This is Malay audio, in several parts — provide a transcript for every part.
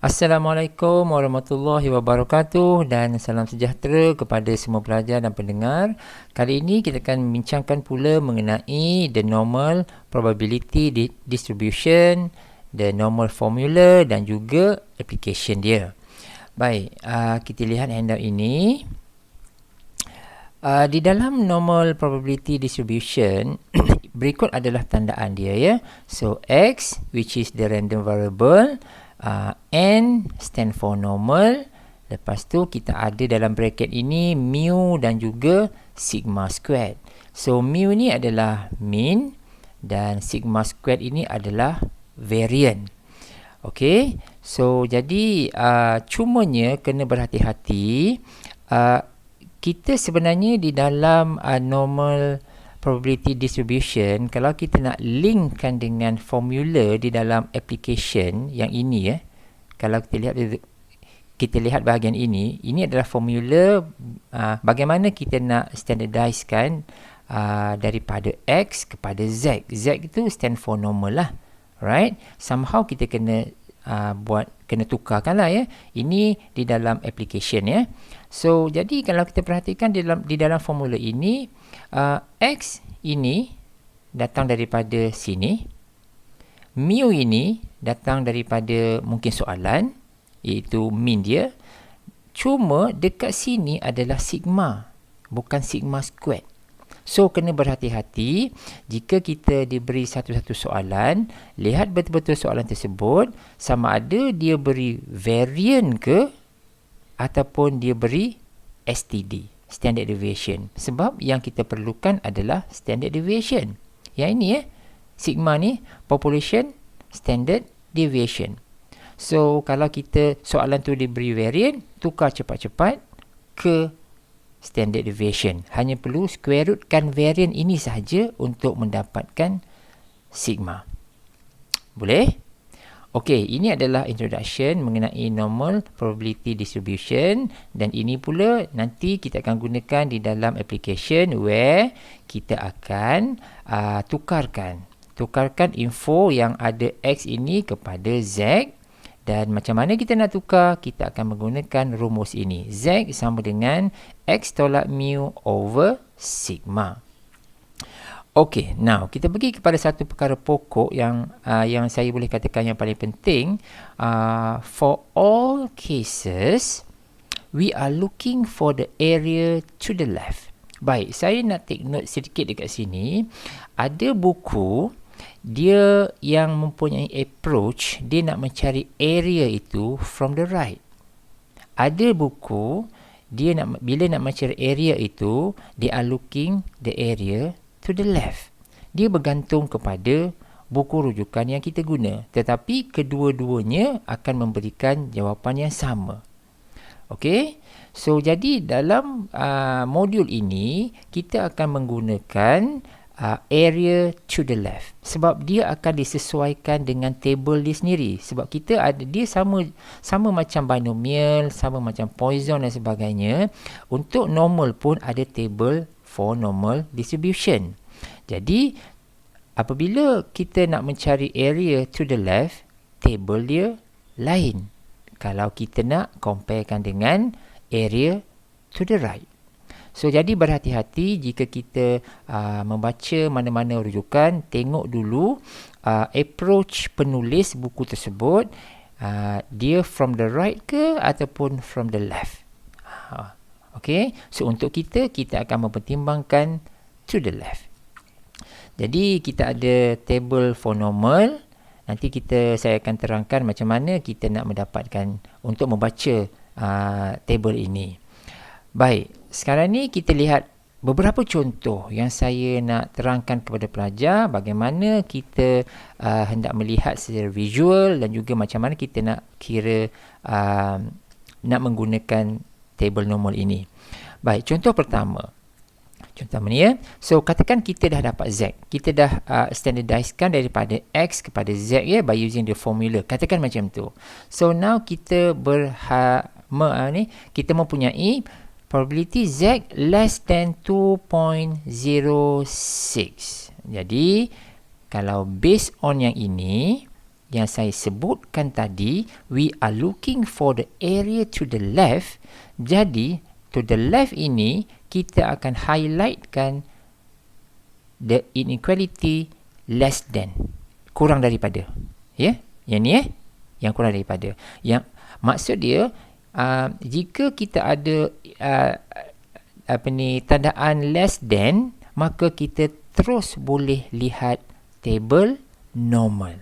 Assalamualaikum warahmatullahi wabarakatuh dan salam sejahtera kepada semua pelajar dan pendengar. Kali ini kita akan membincangkan pula mengenai the normal probability distribution, the normal formula dan juga application dia. Baik, kita lihat handout ini. Di dalam normal probability distribution, berikut adalah tandaan dia ya. So X, which is the random variable, N stand for normal. Lepas tu kita ada dalam bracket ini mu dan juga sigma squared. So mu ni adalah mean dan sigma squared ini adalah variance. Okey, so jadi cumanya kena berhati-hati. Kita sebenarnya di dalam normal probability distribution, kalau kita nak linkkan dengan formula di dalam application yang ini kalau kita lihat bahagian ini adalah formula bagaimana kita nak standardizekan daripada X kepada Z. Z itu stand for normal lah, right? Somehow kita kena kena tukarkan lah ya. Ini di dalam application ya. So jadi kalau kita perhatikan di dalam formula ini, X ini datang daripada sini, mu ini datang daripada mungkin soalan, iaitu mean dia. Cuma dekat sini adalah sigma, bukan sigma squared. So kena berhati-hati jika kita diberi satu-satu soalan, lihat betul-betul soalan tersebut sama ada dia beri variant ke ataupun dia beri STD, standard deviation. Sebab yang kita perlukan adalah standard deviation. Yang ini sigma ni population standard deviation. So kalau kita soalan tu diberi variant, tukar cepat-cepat ke standard deviation. Hanya perlu square rootkan variant ini sahaja untuk mendapatkan sigma. Boleh? Okey, ini adalah introduction mengenai normal probability distribution dan ini pula nanti kita akan gunakan di dalam application where kita akan tukarkan info yang ada X ini kepada Z. Dan macam mana kita nak tukar? Kita akan menggunakan rumus ini. Z sama dengan X tolak mu over sigma. Okey, now kita pergi kepada satu perkara pokok yang saya boleh katakan yang paling penting. For all cases, we are looking for the area to the left. Baik, saya nak take note sedikit dekat sini. Ada buku dia yang mempunyai approach, dia nak mencari area itu from the right. Ada buku dia bila nak mencari area itu, they are looking the area to the left. Dia bergantung kepada buku rujukan yang kita guna, tetapi kedua-duanya akan memberikan jawapan yang sama. Okey, so jadi dalam modul ini kita akan menggunakan area to the left sebab dia akan disesuaikan dengan table dia sendiri. Sebab kita ada dia sama macam binomial, sama macam Poisson dan sebagainya. Untuk normal pun ada table for normal distribution. Jadi apabila kita nak mencari area to the left, table dia lain kalau kita nak comparekan dengan area to the right. So jadi berhati-hati jika kita membaca mana-mana rujukan, tengok dulu approach penulis buku tersebut, dia from the right ke ataupun from the left. Okay, so untuk kita akan mempertimbangkan to the left. Jadi kita ada table for normal. Nanti saya akan terangkan macam mana kita nak mendapatkan untuk membaca table ini. Baik, sekarang ni kita lihat beberapa contoh yang saya nak terangkan kepada pelajar bagaimana kita hendak melihat secara visual dan juga macam mana kita nak kira nak menggunakan table normal ini. Baik, contoh pertama. Contoh ni ya. So katakan kita dah dapat Z. Kita dah standardizekan daripada X kepada Z ya by using the formula. Katakan macam tu. So now kita kita mempunyai probability Z less than 2.06. Jadi kalau based on yang ini, yang saya sebutkan tadi, we are looking for the area to the left. Jadi, to the left ini, kita akan highlightkan the inequality less than. Kurang daripada. Ya? Yang ni yang kurang daripada. Yang maksud dia, jika kita ada tandaan less than, maka kita terus boleh lihat table normal.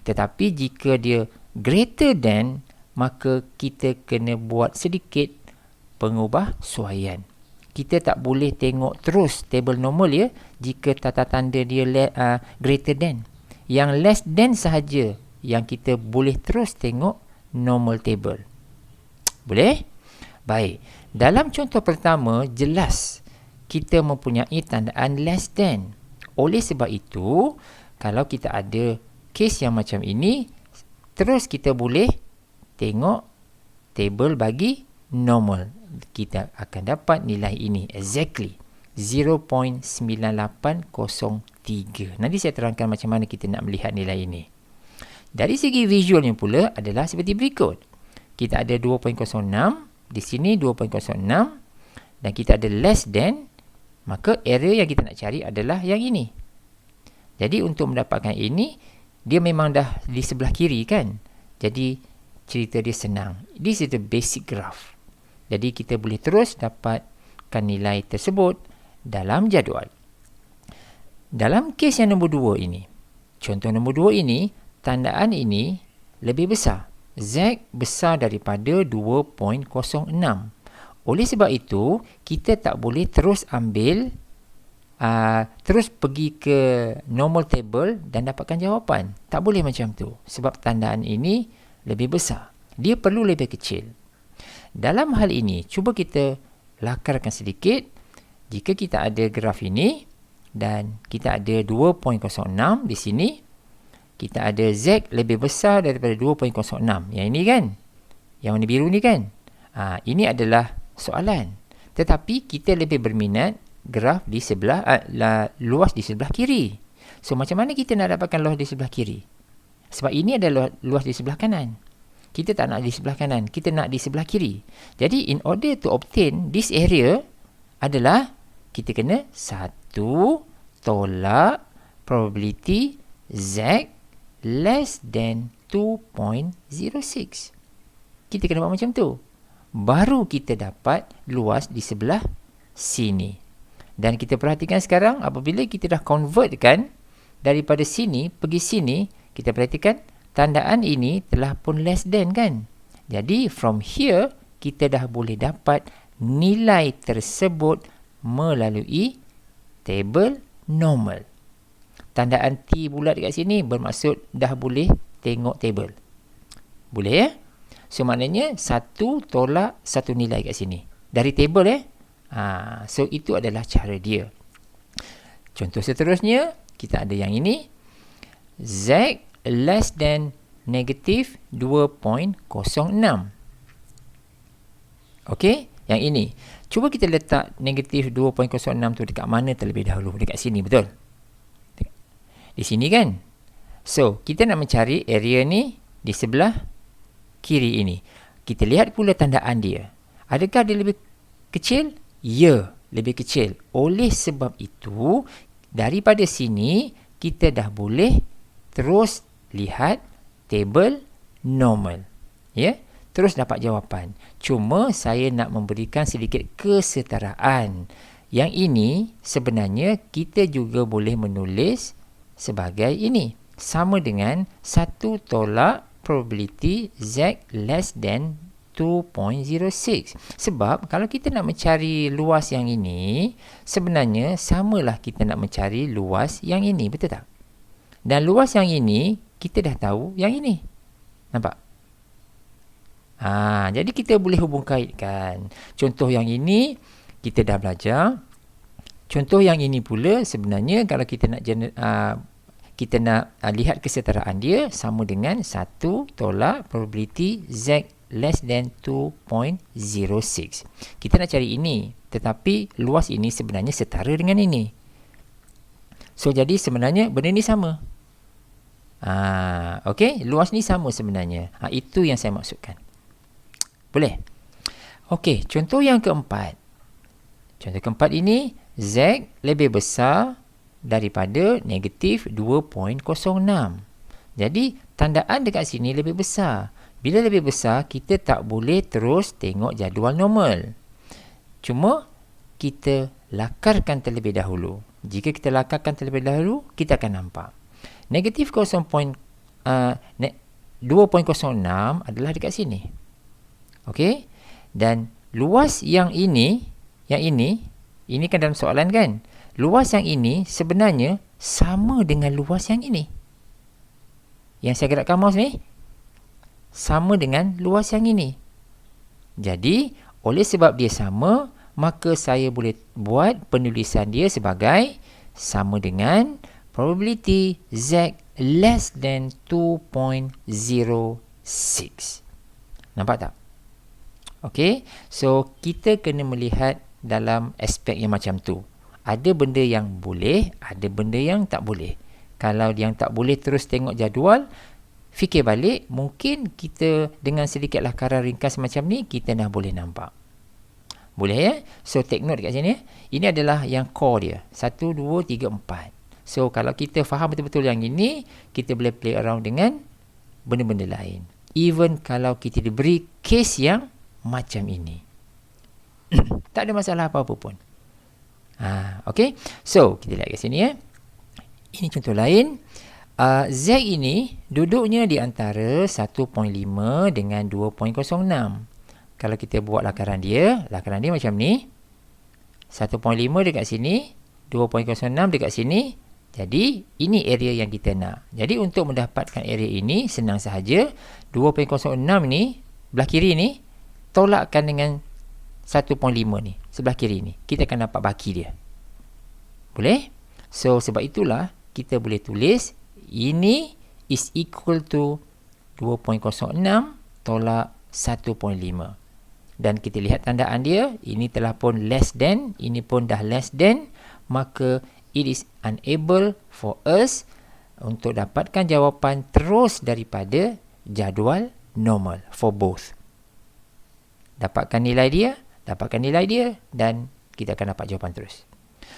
Tetapi jika dia greater than, maka kita kena buat sedikit pengubahsuaian. Kita tak boleh tengok terus table normal ya, jika tanda dia greater than. Yang less than sahaja yang kita boleh terus tengok normal table. Boleh? Baik. Dalam contoh pertama, jelas kita mempunyai tandaan less than. Oleh sebab itu, kalau kita ada kes yang macam ini, terus kita boleh tengok table bagi normal. Kita akan dapat nilai ini exactly 0.9803. Nanti saya terangkan macam mana kita nak melihat nilai ini. Dari segi visualnya pula adalah seperti berikut. Kita ada 2.06, di sini 2.06, dan kita ada less than, maka area yang kita nak cari adalah yang ini. Jadi untuk mendapatkan ini, dia memang dah di sebelah kiri kan. Jadi cerita dia senang. This is the basic graph. Jadi kita boleh terus dapatkan nilai tersebut dalam jadual. Dalam kes yang nombor 2 ini, contoh nombor 2 ini, tandaan ini lebih besar. Z besar daripada 2.06. Oleh sebab itu, kita tak boleh terus ambil terus pergi ke normal table dan dapatkan jawapan. Tak boleh macam tu. Sebab tandaan ini lebih besar. Dia perlu lebih kecil. Dalam hal ini, cuba kita lakarkan sedikit. Jika kita ada graf ini dan kita ada 2.06 di sini, kita ada Z lebih besar daripada 2.06. Yang ini kan? Yang warna biru ni kan? Ini adalah soalan. Tetapi kita lebih berminat graf di sebelah luas di sebelah kiri. So macam mana kita nak dapatkan luas di sebelah kiri? Sebab ini adalah luas di sebelah kanan. Kita tak nak di sebelah kanan, kita nak di sebelah kiri. Jadi in order to obtain this area adalah kita kena 1 tolak probability Z less than 2.06. Kita kena buat macam tu. Baru kita dapat luas di sebelah sini. Dan kita perhatikan sekarang, apabila kita dah convertkan daripada sini pergi sini, kita perhatikan tandaan ini telah pun less than kan. Jadi from here, kita dah boleh dapat nilai tersebut melalui table normal. Tandaan T bulat dekat sini bermaksud dah boleh tengok table. Boleh ya? So maknanya 1 tolak 1 nilai kat sini. Dari table so itu adalah cara dia. Contoh seterusnya, kita ada yang ini. Z less than negative 2.06. Okey, yang ini. Cuba kita letak negatif 2.06 tu dekat mana terlebih dahulu. Dekat sini, betul? Di sini kan? So, kita nak mencari area ni di sebelah kiri ini. Kita lihat pula tandaan dia. Adakah dia lebih kecil? Ya, lebih kecil. Oleh sebab itu, daripada sini, kita dah boleh terus lihat table normal. Ya, terus dapat jawapan. Cuma saya nak memberikan sedikit kesetaraan. Yang ini sebenarnya kita juga boleh menulis sebagai ini. Sama dengan 1 tolak probability Z less than 2.06. Sebab kalau kita nak mencari luas yang ini, sebenarnya samalah kita nak mencari luas yang ini, betul tak? Dan luas yang ini, kita dah tahu yang ini. Nampak? Jadi kita boleh hubung kaitkan. Contoh yang ini, kita dah belajar. Contoh yang ini pula, sebenarnya kalau kita nak lihat kesetaraan dia, sama dengan 1 tolak probability Z less than 2.06. Kita nak cari ini, tetapi luas ini sebenarnya setara dengan ini. So, jadi sebenarnya benda ni sama. Okey, luas ni sama sebenarnya. Itu yang saya maksudkan. Boleh? Okey, contoh yang keempat. Contoh keempat ini, Z lebih besar daripada negatif 2.06. Jadi, tandaan dekat sini lebih besar. Bila lebih besar, kita tak boleh terus tengok jadual normal. Cuma, kita lakarkan terlebih dahulu. Jika kita lakarkan terlebih dahulu, kita akan nampak. Negatif 2.06 adalah dekat sini. Okey? Dan luas yang ini kan dalam soalan kan? Luas yang ini sebenarnya sama dengan luas yang ini. Yang saya gerakkan mouse ni, sama dengan luas yang ini. Jadi, oleh sebab dia sama, maka saya boleh buat penulisan dia sebagai sama dengan probability Z less than 2.06. Nampak tak? Okey, so kita kena melihat dalam aspek yang macam tu. Ada benda yang boleh, ada benda yang tak boleh. Kalau yang tak boleh terus tengok jadual, fikir balik, mungkin kita dengan sedikit lakaran ringkas macam ni, kita dah boleh nampak. Boleh ya? So, take note dekat sini. Ini adalah yang core dia. 1, 2, 3, 4. So, kalau kita faham betul-betul yang ini, kita boleh play around dengan benda-benda lain. Even kalau kita diberi case yang macam ini. Tak ada masalah apa-apa pun. Okay. So, kita lihat kat sini ya. Ini contoh lain. Z ini duduknya di antara 1.5 dengan 2.06. Kalau kita buat lakaran dia macam ni. 1.5 dekat sini, 2.06 dekat sini. Jadi, ini area yang kita nak. Jadi, untuk mendapatkan area ini, senang sahaja. 2.06 ni, belah kiri ni, tolakkan dengan 1.5 ni, sebelah kiri ni. Kita akan dapat baki dia. Boleh? So, sebab itulah, kita boleh tulis, ini is equal to 2.06 tolak 1.5. Dan kita lihat tandaan dia, ini telah pun less than, ini pun dah less than, maka it is unable for us untuk dapatkan jawapan terus daripada jadual normal for both. Dapatkan nilai dia, dan kita akan dapat jawapan terus.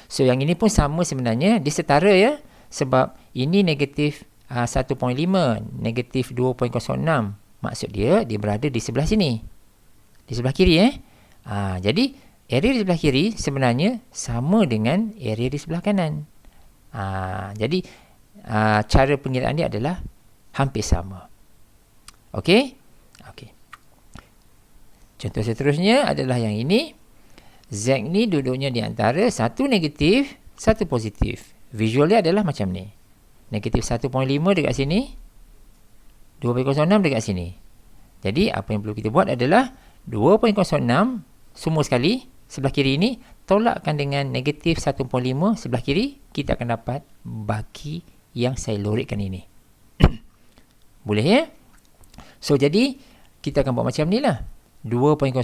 So, yang ini pun sama sebenarnya, dia setara ya, sebab ini negatif 1.5, negatif 2.06. Maksud dia berada di sebelah sini. Di sebelah kiri jadi, area di sebelah kiri sebenarnya sama dengan area di sebelah kanan. Jadi, cara pengiraan dia adalah hampir sama. Okey? Okey. Contoh seterusnya adalah yang ini. Z ni duduknya di antara 1 negatif, 1 positif. Visual dia adalah macam ni. Negatif 1.5 dekat sini, 2.06 dekat sini. Jadi, apa yang perlu kita buat adalah 2.06 semua sekali sebelah kiri ini tolakkan dengan negatif 1.5 sebelah kiri, kita akan dapat baki yang saya lorikkan ini. Boleh ya? So, jadi kita akan buat macam ni lah. 2.06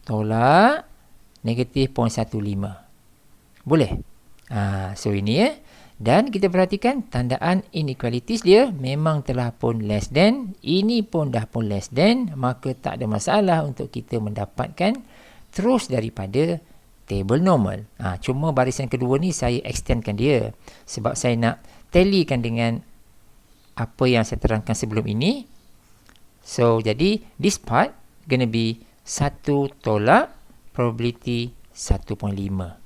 tolak negatif 0.15. Boleh? So, ini ya. Dan kita perhatikan tandaan inequalities dia memang telah pun less than. Ini pun dah pun less than. Maka tak ada masalah untuk kita mendapatkan terus daripada table normal. Cuma barisan kedua ni saya extendkan dia. Sebab saya nak tallykan dengan apa yang saya terangkan sebelum ini. So, jadi this part gonna be 1 tolak probability 1.5.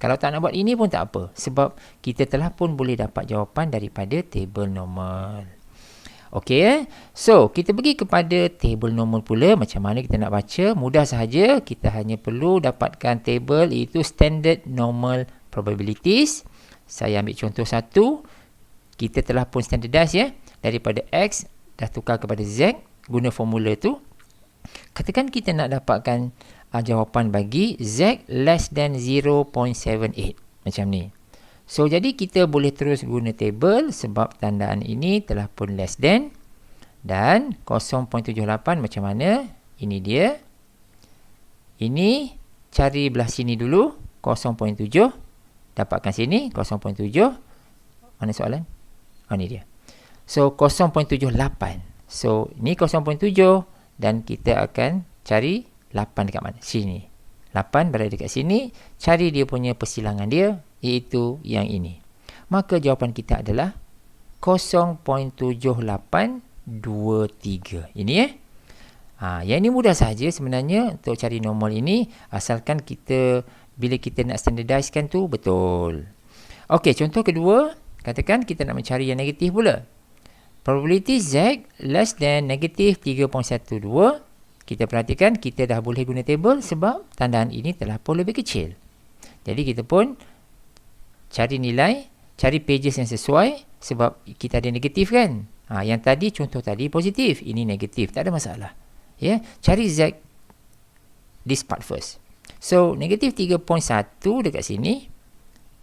Kalau tak nak buat ini pun tak apa, sebab kita telah pun boleh dapat jawapan daripada table normal. Okey, so kita pergi kepada table normal pula. Macam mana kita nak baca? Mudah sahaja, kita hanya perlu dapatkan table, iaitu standard normal probabilities. Saya ambil contoh satu. Kita telah pun standardize ya, daripada X dah tukar kepada Z guna formula tu. Katakan kita nak dapatkan jawapan bagi Z less than 0.78 macam ni. So, jadi kita boleh terus guna table sebab tandaan ini telah pun less than. Dan 0.78 macam mana? Ini dia. Ini cari belah sini dulu, 0.7. Dapatkan sini 0.7. Mana soalan? Ni dia. So 0.78. So ni 0.7 dan kita akan cari 8 dekat mana? Sini. 8 berada dekat sini. Cari dia punya persilangan dia, iaitu yang ini. Maka jawapan kita adalah 0.7823. Ini yang ini mudah saja sebenarnya untuk cari normal ini, asalkan kita bila kita nak standardizekan tu betul. Okey, contoh kedua, katakan kita nak mencari yang negatif pula. Probability Z less than negatif 3.12. Kita perhatikan kita dah boleh guna table sebab tandaan ini telah pun lebih kecil. Jadi kita pun cari nilai, cari pages yang sesuai sebab kita ada negatif kan. Yang tadi contoh tadi positif, ini negatif, tak ada masalah. Ya, cari Z this part first. So negatif 3.1 dekat sini,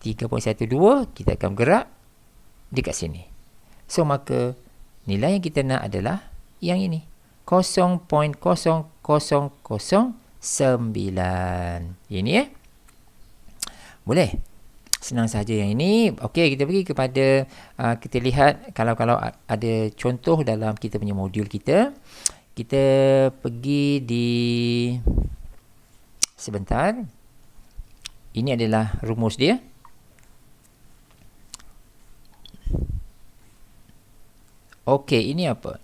3.12 kita akan bergerak dekat sini. So maka nilai yang kita nak adalah yang ini, 0.0009. Ini boleh. Senang saja yang ini. Okey, kita pergi kepada kita lihat kalau ada contoh dalam kita punya modul kita. Kita pergi di sebentar. Ini adalah rumus dia. Okey, ini apa?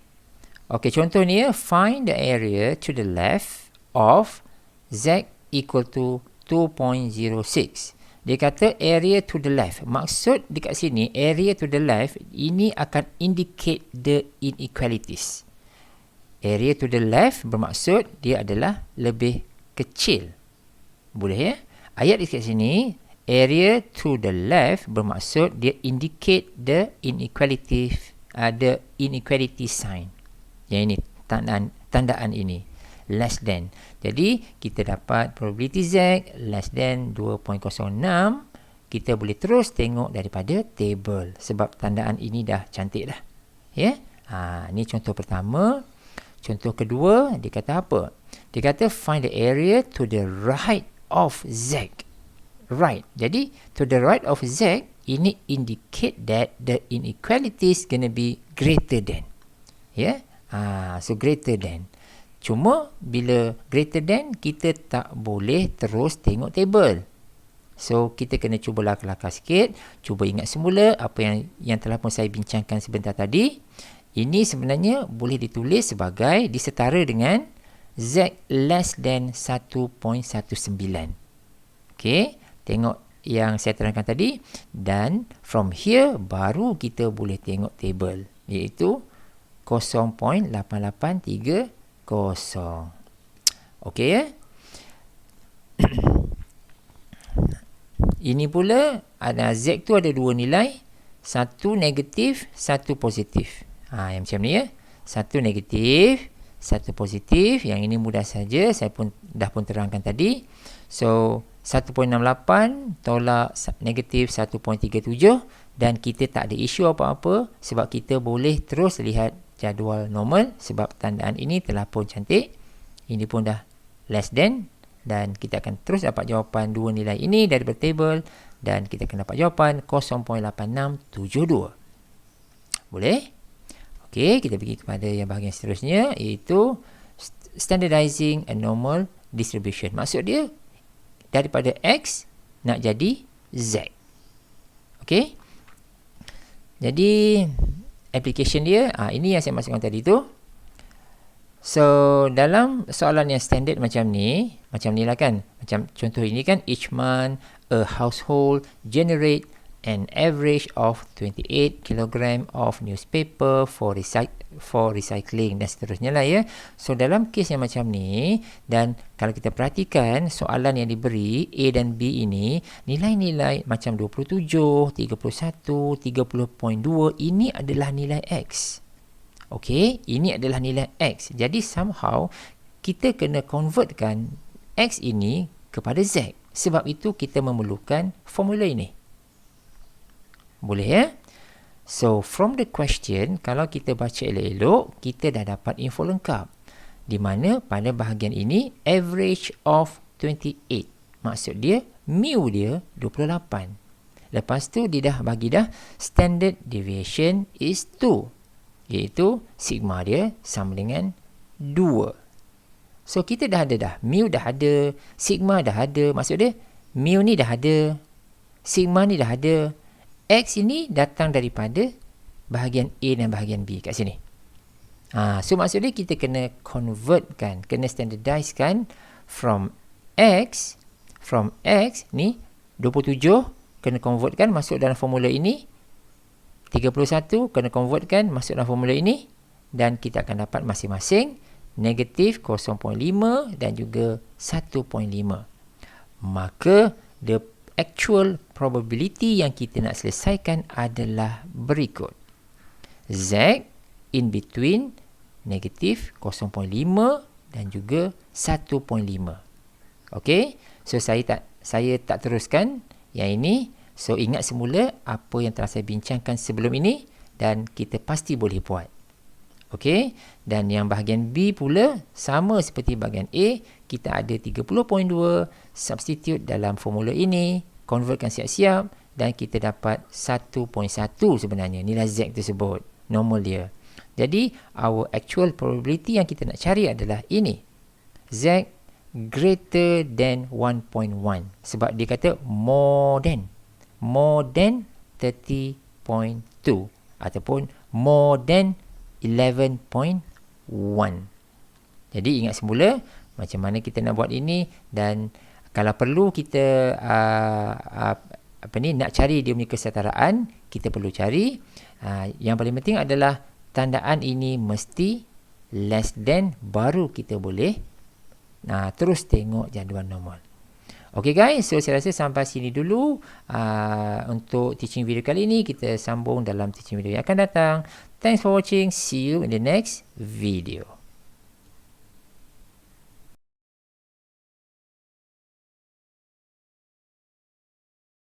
Okey, contoh ni, find the area to the left of Z equal to 2.06. Dia kata area to the left. Maksud dekat sini, area to the left, ini akan indicate the inequalities. Area to the left bermaksud dia adalah lebih kecil. Boleh ya? Ayat dekat sini, area to the left bermaksud dia indicate the inequality, the inequality sign. Yang ini, tandaan ini. Less than. Jadi, kita dapat probability Z less than 2.06. Kita boleh terus tengok daripada table. Sebab tandaan ini dah cantik dah. Ya? Ini contoh pertama. Contoh kedua, dia kata apa? Dia kata find the area to the right of Z. Right. Jadi, to the right of Z, ini indicate that the inequality is going to be greater than. Ya? So, greater than. Cuma, bila greater than, kita tak boleh terus tengok table. So, kita kena cuba lakar-lakar sikit. Cuba ingat semula apa yang telah pun saya bincangkan sebentar tadi. Ini sebenarnya boleh ditulis sebagai disetara dengan Z less than 1.19. Okey, tengok yang saya terangkan tadi. Dan from here, baru kita boleh tengok table. Iaitu 0.8830. Okey ya. Ini pula, Z tu ada dua nilai. Satu negatif, satu positif. Yang macam ni ya. Satu negatif, satu positif. Yang ini mudah saja. Saya pun dah pun terangkan tadi. So, 1.68 tolak negatif 1.37. Dan kita tak ada isu apa-apa. Sebab kita boleh terus lihat jadual normal. Sebab tandaan ini telah pun cantik. Ini pun dah less than. Dan kita akan terus dapat jawapan dua nilai ini daripada table. Dan kita akan dapat jawapan 0.8672. Boleh? Okey, kita pergi kepada yang bahagian seterusnya, iaitu standardizing a normal distribution. Maksud dia, daripada X nak jadi Z. Okey. Jadi, application dia, ini yang saya masukkan tadi tu. So, dalam soalan yang standard macam ni lah kan. Macam contoh ini kan, each month a household generate an average of 28 kg of newspaper for recycling dan seterusnya lah ya. So dalam kes yang macam ni, dan kalau kita perhatikan soalan yang diberi A dan B ini, nilai-nilai macam 27, 31, 30.2 ini adalah nilai X. Okey, ini adalah nilai X. Jadi somehow kita kena convertkan X ini kepada Z. Sebab itu kita memerlukan formula ini. Boleh ya? So, from the question, kalau kita baca elok-elok, kita dah dapat info lengkap. Di mana pada bahagian ini, average of 28. Maksud dia, mu dia 28. Lepas tu dia dah bagi dah standard deviation is 2. Iaitu sigma dia sama dengan 2. So kita dah ada dah. Mu dah ada, sigma dah ada. Maksud dia mu ni dah ada, sigma ni dah ada. X ini datang daripada bahagian A dan bahagian B kat sini. So maksud dia kita kena convertkan, kena standardizekan from X ni 27 kena convertkan masuk dalam formula ini, 31 kena convertkan masuk dalam formula ini, dan kita akan dapat masing-masing negatif 0.5 dan juga 1.5. Maka the actual probability yang kita nak selesaikan adalah berikut. Z in between negatif 0.5 dan juga 1.5. Okey, so saya tak teruskan yang ini. So ingat semula apa yang telah saya bincangkan sebelum ini dan kita pasti boleh buat. Okey, dan yang bahagian B pula sama seperti bahagian A, kita ada 30.2, substitute dalam formula ini, convertkan siap-siap dan kita dapat 1.1 sebenarnya nilai Z tersebut, normal dia. Jadi our actual probability yang kita nak cari adalah ini, Z greater than 1.1, sebab dia kata more than 30.2 ataupun more than 11.1. Jadi ingat semula macam mana kita nak buat ini, dan kalau perlu kita nak cari dia punya kesetaraan, kita perlu cari. Yang paling penting adalah tandaan ini mesti less than, baru kita boleh terus tengok jadual normal. Okay guys, so saya rasa sampai sini dulu untuk teaching video kali ini. Kita sambung dalam teaching video yang akan datang. Thanks for watching. See you in the next video.